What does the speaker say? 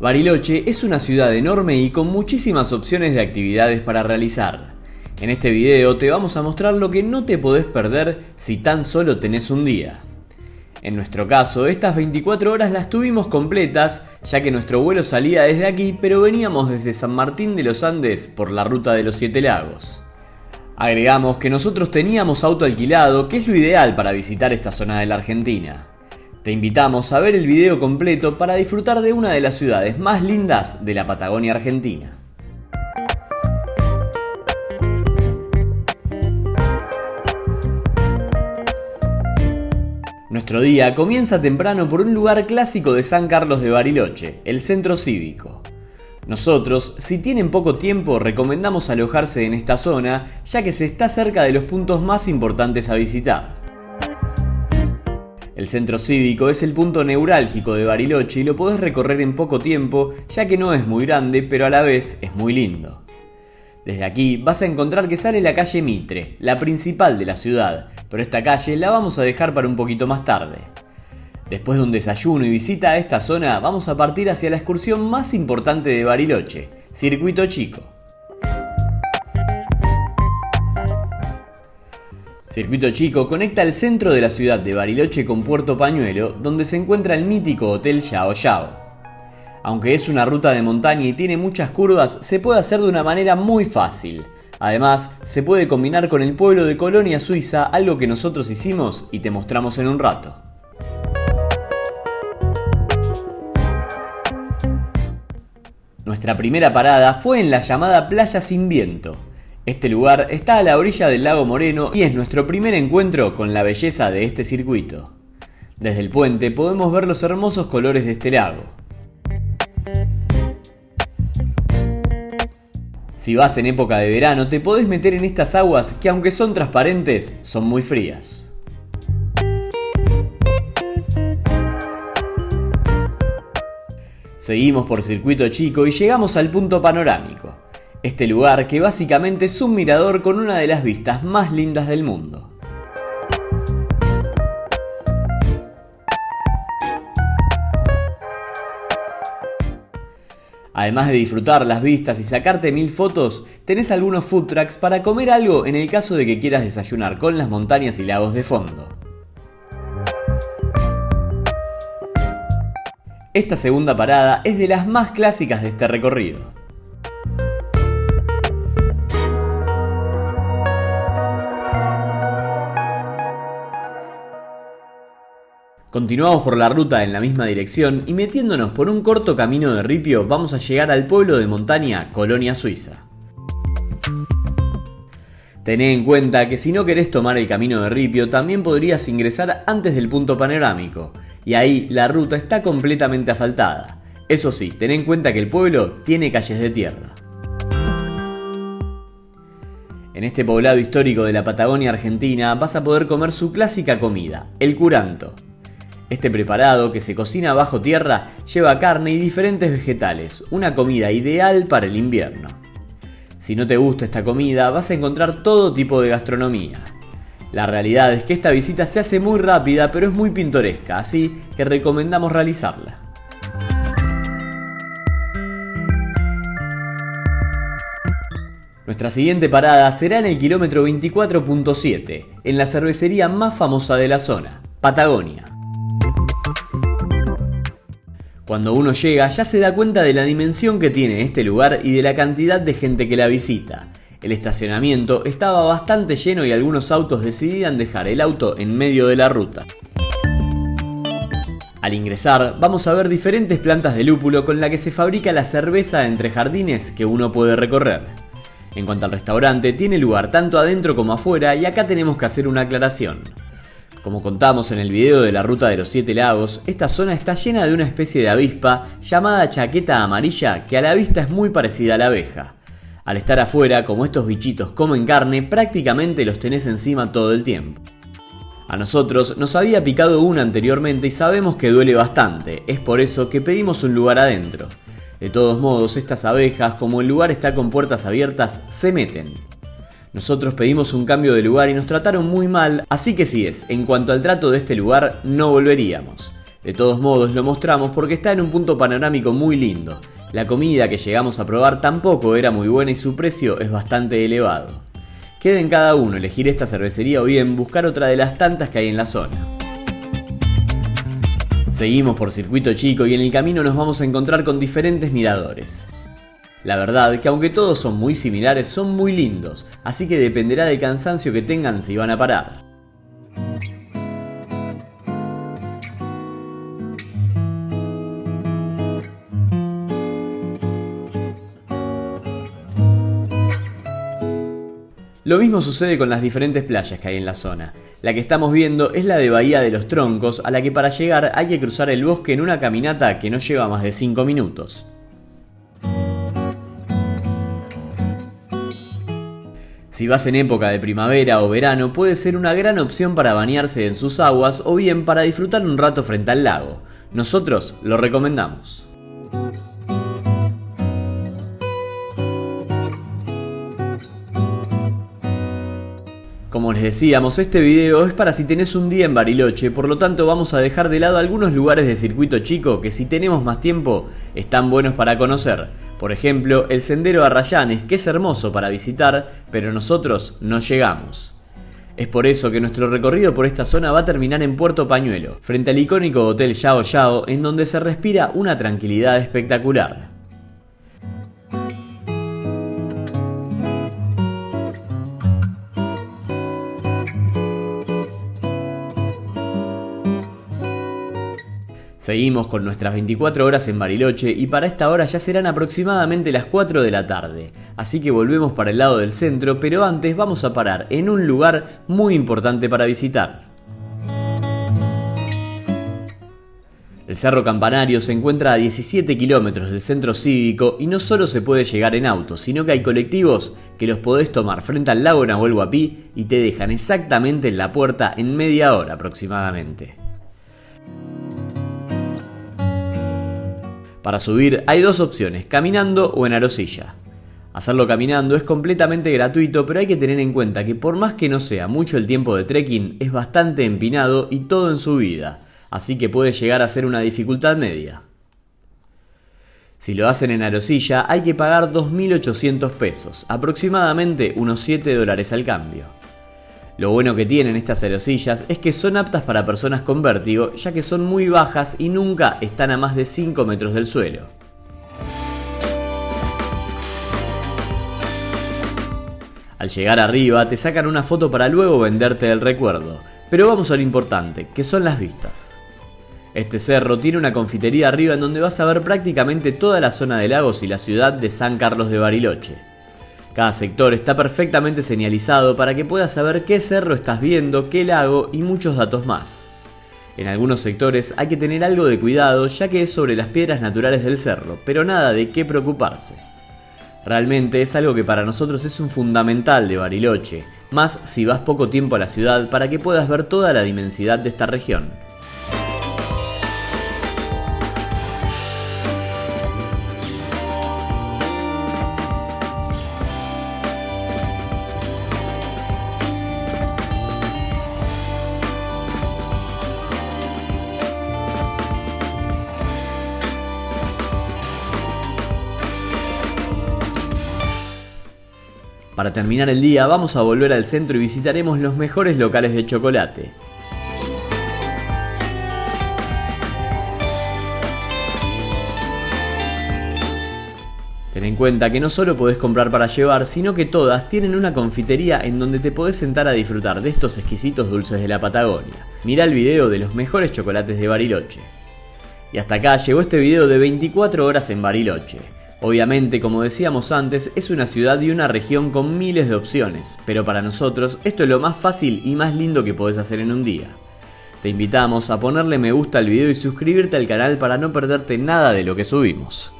Bariloche es una ciudad enorme y con muchísimas opciones de actividades para realizar. En este video te vamos a mostrar lo que no te podés perder si tan solo tenés un día. En nuestro caso, estas 24 horas las tuvimos completas, ya que nuestro vuelo salía desde aquí, pero veníamos desde San Martín de los Andes por la ruta de los 7 lagos. Agregamos que nosotros teníamos auto alquilado, que es lo ideal para visitar esta zona de la Argentina. Te invitamos a ver el video completo para disfrutar de una de las ciudades más lindas de la Patagonia Argentina. Nuestro día comienza temprano por un lugar clásico de San Carlos de Bariloche, el Centro Cívico. Nosotros, si tienen poco tiempo, recomendamos alojarse en esta zona, ya que se está cerca de los puntos más importantes a visitar. El Centro Cívico es el punto neurálgico de Bariloche y lo podés recorrer en poco tiempo, ya que no es muy grande, pero a la vez es muy lindo. Desde aquí vas a encontrar que sale la calle Mitre, la principal de la ciudad, pero esta calle la vamos a dejar para un poquito más tarde. Después de un desayuno y visita a esta zona, vamos a partir hacia la excursión más importante de Bariloche, Circuito Chico. Circuito Chico conecta el centro de la ciudad de Bariloche con Puerto Pañuelo, donde se encuentra el mítico Hotel Yao Yao. Aunque es una ruta de montaña y tiene muchas curvas, se puede hacer de una manera muy fácil. Además, se puede combinar con el pueblo de Colonia Suiza, algo que nosotros hicimos y te mostramos en un rato. Nuestra primera parada fue en la llamada Playa Sin Viento. Este lugar está a la orilla del lago Moreno y es nuestro primer encuentro con la belleza de este circuito. Desde el puente podemos ver los hermosos colores de este lago. Si vas en época de verano te podés meter en estas aguas que, aunque son transparentes, son muy frías. Seguimos por Circuito Chico y llegamos al punto panorámico. Este lugar que básicamente es un mirador con una de las vistas más lindas del mundo. Además de disfrutar las vistas y sacarte 1000 fotos, tenés algunos food trucks para comer algo en el caso de que quieras desayunar con las montañas y lagos de fondo. Esta segunda parada es de las más clásicas de este recorrido. Continuamos por la ruta en la misma dirección y metiéndonos por un corto camino de ripio vamos a llegar al pueblo de montaña Colonia Suiza. Tené en cuenta que si no querés tomar el camino de ripio también podrías ingresar antes del punto panorámico y ahí la ruta está completamente asfaltada. Eso sí, ten en cuenta que el pueblo tiene calles de tierra. En este poblado histórico de la Patagonia Argentina vas a poder comer su clásica comida, el curanto. Este preparado, que se cocina bajo tierra, lleva carne y diferentes vegetales, una comida ideal para el invierno. Si no te gusta esta comida, vas a encontrar todo tipo de gastronomía. La realidad es que esta visita se hace muy rápida, pero es muy pintoresca, así que recomendamos realizarla. Nuestra siguiente parada será en el kilómetro 24.7, en la cervecería más famosa de la zona, Patagonia. Cuando uno llega ya se da cuenta de la dimensión que tiene este lugar y de la cantidad de gente que la visita. El estacionamiento estaba bastante lleno y algunos autos decidían dejar el auto en medio de la ruta. Al ingresar vamos a ver diferentes plantas de lúpulo con la que se fabrica la cerveza entre jardines que uno puede recorrer. En cuanto al restaurante, tiene lugar tanto adentro como afuera y acá tenemos que hacer una aclaración. Como contamos en el video de la ruta de los 7 lagos, esta zona está llena de una especie de avispa llamada chaqueta amarilla que a la vista es muy parecida a la abeja. Al estar afuera, como estos bichitos comen carne, prácticamente los tenés encima todo el tiempo. A nosotros nos había picado una anteriormente y sabemos que duele bastante, es por eso que pedimos un lugar adentro. De todos modos, estas abejas, como el lugar está con puertas abiertas, se meten. Nosotros pedimos un cambio de lugar y nos trataron muy mal, así que sí en cuanto al trato de este lugar, no volveríamos. De todos modos lo mostramos porque está en un punto panorámico muy lindo. La comida que llegamos a probar tampoco era muy buena y su precio es bastante elevado. Queda en cada uno elegir esta cervecería o bien buscar otra de las tantas que hay en la zona. Seguimos por Circuito Chico y en el camino nos vamos a encontrar con diferentes miradores. La verdad que aunque todos son muy similares, son muy lindos, así que dependerá del cansancio que tengan si van a parar. Lo mismo sucede con las diferentes playas que hay en la zona. La que estamos viendo es la de Bahía de los Troncos, a la que para llegar hay que cruzar el bosque en una caminata que no lleva más de 5 minutos. Si vas en época de primavera o verano, puede ser una gran opción para bañarse en sus aguas o bien para disfrutar un rato frente al lago. Nosotros lo recomendamos. Como les decíamos, este video es para si tenés un día en Bariloche, por lo tanto vamos a dejar de lado algunos lugares de Circuito Chico que si tenemos más tiempo están buenos para conocer. Por ejemplo, el Sendero Arrayanes, que es hermoso para visitar, pero nosotros no llegamos. Es por eso que nuestro recorrido por esta zona va a terminar en Puerto Pañuelo, frente al icónico Hotel Yao Yao, en donde se respira una tranquilidad espectacular. Seguimos con nuestras 24 horas en Bariloche y para esta hora ya serán aproximadamente las 4 de la tarde, así que volvemos para el lado del centro, pero antes vamos a parar en un lugar muy importante para visitar. El Cerro Campanario se encuentra a 17 kilómetros del centro cívico y no solo se puede llegar en auto, sino que hay colectivos que los podés tomar frente al lago Nahuel Huapi y te dejan exactamente en la puerta en media hora aproximadamente. Para subir hay dos opciones, caminando o en arosilla. Hacerlo caminando es completamente gratuito, pero hay que tener en cuenta que por más que no sea mucho el tiempo de trekking, es bastante empinado y todo en subida, así que puede llegar a ser una dificultad media. Si lo hacen en arosilla hay que pagar 2.800 pesos, aproximadamente unos $7 al cambio. Lo bueno que tienen estas arosillas es que son aptas para personas con vértigo, ya que son muy bajas y nunca están a más de 5 metros del suelo. Al llegar arriba te sacan una foto para luego venderte el recuerdo, pero vamos a lo importante, que son las vistas. Este cerro tiene una confitería arriba en donde vas a ver prácticamente toda la zona de lagos y la ciudad de San Carlos de Bariloche. Cada sector está perfectamente señalizado para que puedas saber qué cerro estás viendo, qué lago y muchos datos más. En algunos sectores hay que tener algo de cuidado ya que es sobre las piedras naturales del cerro, pero nada de qué preocuparse. Realmente es algo que para nosotros es un fundamental de Bariloche, más si vas poco tiempo a la ciudad para que puedas ver toda la inmensidad de esta región. Para terminar el día vamos a volver al centro y visitaremos los mejores locales de chocolate. Ten en cuenta que no solo podés comprar para llevar, sino que todas tienen una confitería en donde te podés sentar a disfrutar de estos exquisitos dulces de la Patagonia. Mirá el video de los mejores chocolates de Bariloche. Y hasta acá llegó este video de 24 horas en Bariloche. Obviamente, como decíamos antes, es una ciudad y una región con miles de opciones, pero para nosotros esto es lo más fácil y más lindo que podés hacer en un día. Te invitamos a ponerle me gusta al video y suscribirte al canal para no perderte nada de lo que subimos.